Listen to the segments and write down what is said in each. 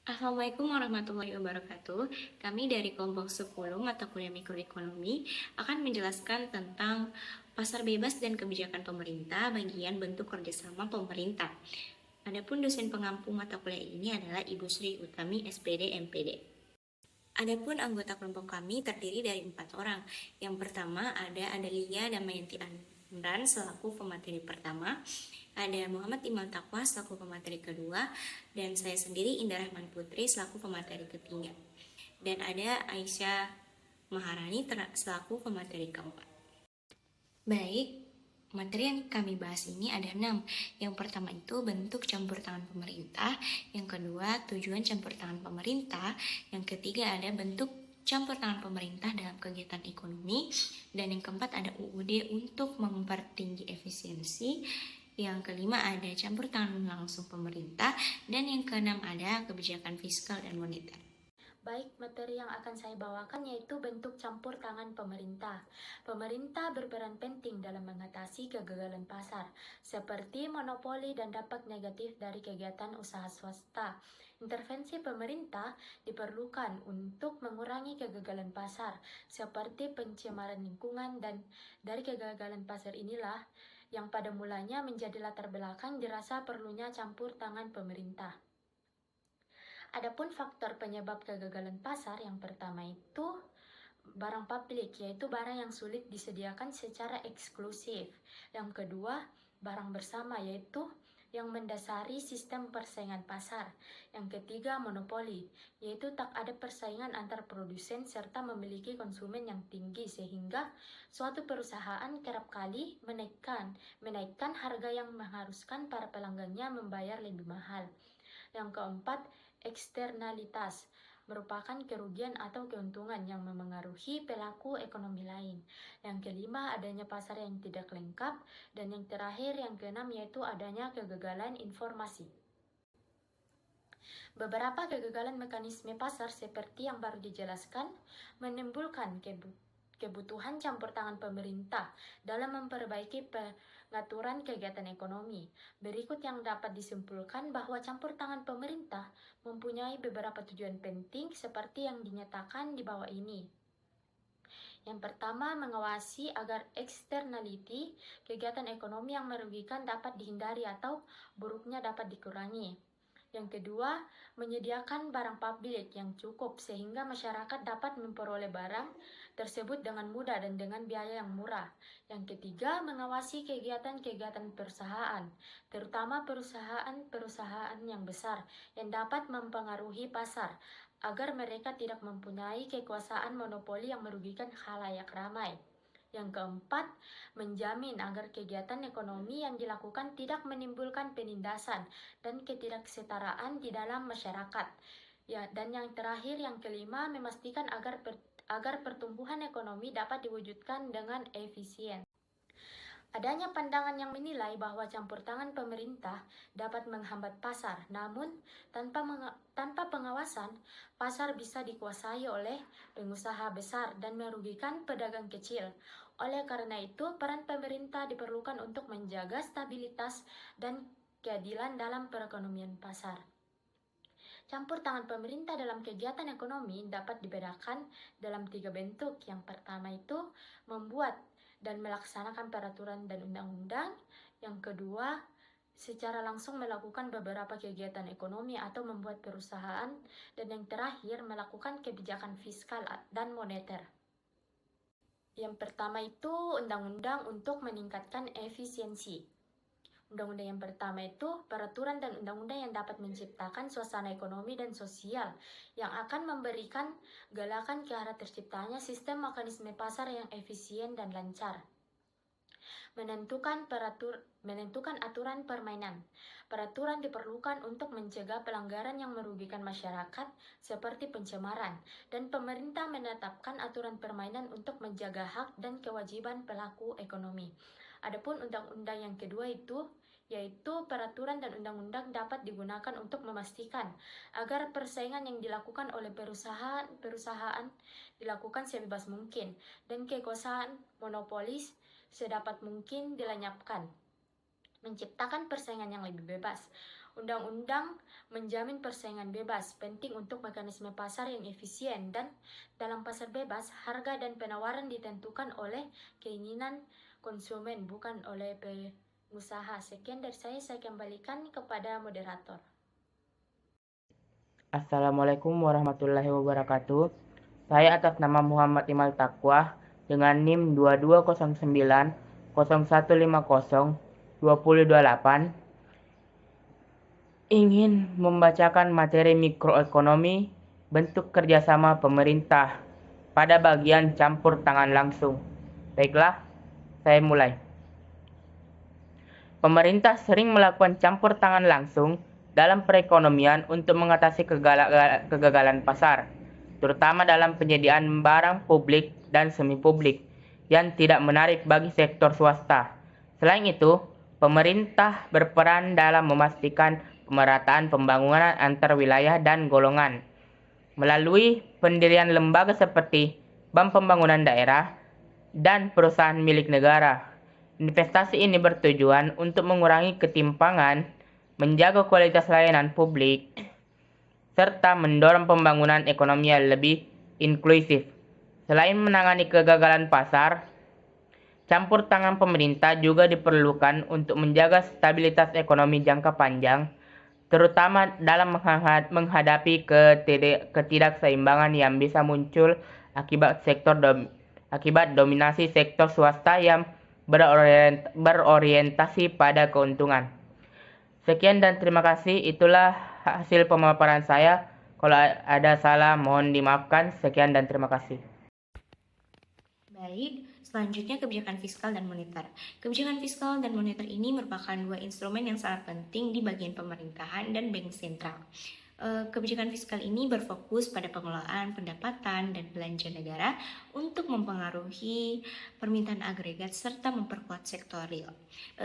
Assalamualaikum warahmatullahi wabarakatuh. Kami dari kelompok 10 mata kuliah mikroekonomi akan menjelaskan tentang pasar bebas dan kebijakan pemerintah bagian bentuk kerjasama pemerintah. Adapun dosen pengampu mata kuliah ini adalah Ibu Sri Utami, SPD, MPD. Adapun anggota kelompok kami terdiri dari 4 orang. Yang pertama ada Adalia Damayanti Amran selaku pemateri pertama, ada Muhammad Imal Taqwa selaku pemateri kedua, dan saya sendiri Indah Rahman Putri selaku pemateri ketiga. Dan ada Aisyah Maharani selaku pemateri keempat. Baik, materi yang kami bahas ini ada 6. Yang pertama itu bentuk campur tangan pemerintah, yang kedua tujuan campur tangan pemerintah, yang ketiga ada bentuk campur tangan pemerintah dalam kegiatan ekonomi, dan yang keempat ada UUD untuk mempertinggi efisiensi, yang kelima ada campur tangan langsung pemerintah, dan yang keenam ada kebijakan fiskal dan moneter. Baik, materi yang akan saya bawakan yaitu bentuk campur tangan pemerintah. Pemerintah berperan penting dalam mengatasi kegagalan pasar, seperti monopoli dan dampak negatif dari kegiatan usaha swasta. Intervensi pemerintah diperlukan untuk mengurangi kegagalan pasar, seperti pencemaran lingkungan, dan dari kegagalan pasar inilah yang pada mulanya menjadi latar belakang dirasa perlunya campur tangan pemerintah. Adapun faktor penyebab kegagalan pasar yang pertama itu barang publik, yaitu barang yang sulit disediakan secara eksklusif. Yang kedua, barang bersama, yaitu yang mendasari sistem persaingan pasar. Yang ketiga, monopoli, yaitu tak ada persaingan antar produsen serta memiliki konsumen yang tinggi sehingga suatu perusahaan kerap kali menaikkan harga yang mengharuskan para pelanggannya membayar lebih mahal. Yang keempat, eksternalitas merupakan kerugian atau keuntungan yang memengaruhi pelaku ekonomi lain. Yang kelima, adanya pasar yang tidak lengkap. Dan yang terakhir, yang keenam, yaitu adanya kegagalan informasi. Beberapa kegagalan mekanisme pasar seperti yang baru dijelaskan menimbulkan kebutuhan campur tangan pemerintah dalam memperbaiki pengaturan kegiatan ekonomi. Berikut yang dapat disimpulkan bahwa campur tangan pemerintah mempunyai beberapa tujuan penting seperti yang dinyatakan di bawah ini. Yang pertama, mengawasi agar externality kegiatan ekonomi yang merugikan dapat dihindari atau buruknya dapat dikurangi. Yang kedua, menyediakan barang publik yang cukup sehingga masyarakat dapat memperoleh barang tersebut dengan mudah dan dengan biaya yang murah. Yang ketiga, mengawasi kegiatan-kegiatan perusahaan, terutama perusahaan-perusahaan yang besar yang dapat mempengaruhi pasar, agar mereka tidak mempunyai kekuasaan monopoli yang merugikan khalayak ramai. Yang keempat, menjamin agar kegiatan ekonomi yang dilakukan tidak menimbulkan penindasan dan ketidaksetaraan di dalam masyarakat. Ya, dan yang terakhir, yang kelima, memastikan agar pertumbuhan ekonomi dapat diwujudkan dengan efisien. Adanya pandangan yang menilai bahwa campur tangan pemerintah dapat menghambat pasar, namun tanpa pengawasan, pasar bisa dikuasai oleh pengusaha besar dan merugikan pedagang kecil. Oleh karena itu, peran pemerintah diperlukan untuk menjaga stabilitas dan keadilan dalam perekonomian pasar. Campur tangan pemerintah dalam kegiatan ekonomi dapat dibedakan dalam 3 bentuk. Yang pertama itu membuat dan melaksanakan peraturan dan undang-undang. Yang kedua, secara langsung melakukan beberapa kegiatan ekonomi atau membuat perusahaan. Dan yang terakhir, melakukan kebijakan fiskal dan moneter. Yang pertama itu undang-undang untuk meningkatkan efisiensi. Undang-undang yang pertama itu peraturan dan undang-undang yang dapat menciptakan suasana ekonomi dan sosial yang akan memberikan galakan ke arah terciptanya sistem mekanisme pasar yang efisien dan lancar. Menentukan aturan permainan. Peraturan diperlukan untuk mencegah pelanggaran yang merugikan masyarakat seperti pencemaran, dan pemerintah menetapkan aturan permainan untuk menjaga hak dan kewajiban pelaku ekonomi. Adapun undang-undang yang kedua itu yaitu peraturan dan undang-undang dapat digunakan untuk memastikan agar persaingan yang dilakukan oleh perusahaan dilakukan sebebas mungkin dan kekuasaan monopolis sedapat mungkin dilenyapkan, menciptakan persaingan yang lebih bebas. Undang-undang menjamin persaingan bebas, penting untuk mekanisme pasar yang efisien, dan dalam pasar bebas, harga dan penawaran ditentukan oleh keinginan konsumen, bukan oleh pengusaha. Sekian dari saya kembalikan kepada moderator. Assalamualaikum warahmatullahi wabarakatuh. Saya atas nama Muhammad Imal Taqwa dengan NIM 220901502028 ingin membacakan materi mikroekonomi bentuk kerjasama pemerintah pada bagian campur tangan langsung. Baiklah, saya mulai. Pemerintah sering melakukan campur tangan langsung dalam perekonomian untuk mengatasi kegagalan pasar, terutama dalam penyediaan barang publik dan semi-publik yang tidak menarik bagi sektor swasta. Selain itu, pemerintah berperan dalam memastikan pemerataan pembangunan antar wilayah dan golongan melalui pendirian lembaga seperti Bank Pembangunan Daerah dan perusahaan milik negara. Investasi ini bertujuan untuk mengurangi ketimpangan, menjaga kualitas layanan publik, serta mendorong pembangunan ekonomi yang lebih inklusif. Selain menangani kegagalan pasar, campur tangan pemerintah juga diperlukan untuk menjaga stabilitas ekonomi jangka panjang, terutama dalam menghadapi ketidakseimbangan yang bisa muncul akibat dominasi sektor swasta yang berorientasi pada keuntungan. Sekian dan terima kasih. Itulah hasil pemaparan saya. Kalau ada salah mohon dimaafkan. Sekian dan terima kasih. Baik, selanjutnya kebijakan fiskal dan moneter. Kebijakan fiskal dan moneter ini merupakan dua instrumen yang sangat penting di bagian pemerintahan dan bank sentral. Kebijakan fiskal ini berfokus pada pengelolaan pendapatan dan belanja negara untuk mempengaruhi permintaan agregat serta memperkuat sektor real.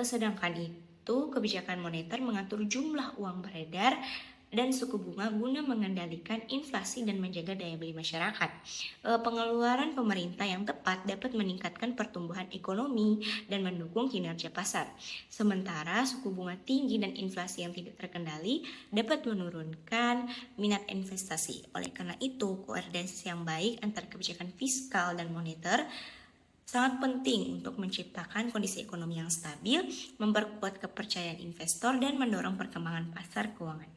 Sedangkan itu, kebijakan moneter mengatur jumlah uang beredar dan suku bunga guna mengendalikan inflasi dan menjaga daya beli masyarakat. Pengeluaran pemerintah yang tepat dapat meningkatkan pertumbuhan ekonomi dan mendukung kinerja pasar. Sementara suku bunga tinggi dan inflasi yang tidak terkendali dapat menurunkan minat investasi. Oleh karena itu, koordinasi yang baik antara kebijakan fiskal dan moneter sangat penting untuk menciptakan kondisi ekonomi yang stabil, memperkuat kepercayaan investor, dan mendorong perkembangan pasar keuangan.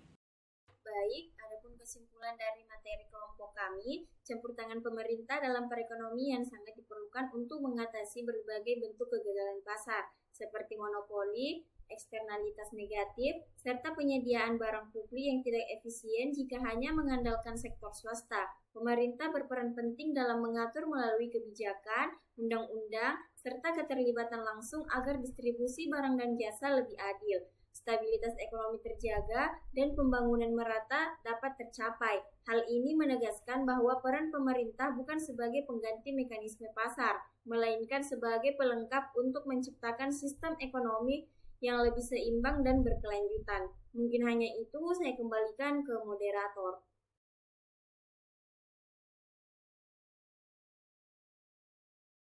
Baik, adapun kesimpulan dari materi kelompok kami, campur tangan pemerintah dalam perekonomian sangat diperlukan untuk mengatasi berbagai bentuk kegagalan pasar, seperti monopoli, eksternalitas negatif, serta penyediaan barang publik yang tidak efisien jika hanya mengandalkan sektor swasta. Pemerintah berperan penting dalam mengatur melalui kebijakan, undang-undang, serta keterlibatan langsung agar distribusi barang dan jasa lebih adil, stabilitas ekonomi terjaga, dan pembangunan merata dapat tercapai. Hal ini menegaskan bahwa peran pemerintah bukan sebagai pengganti mekanisme pasar, melainkan sebagai pelengkap untuk menciptakan sistem ekonomi yang lebih seimbang dan berkelanjutan. Mungkin hanya itu, saya kembalikan ke moderator.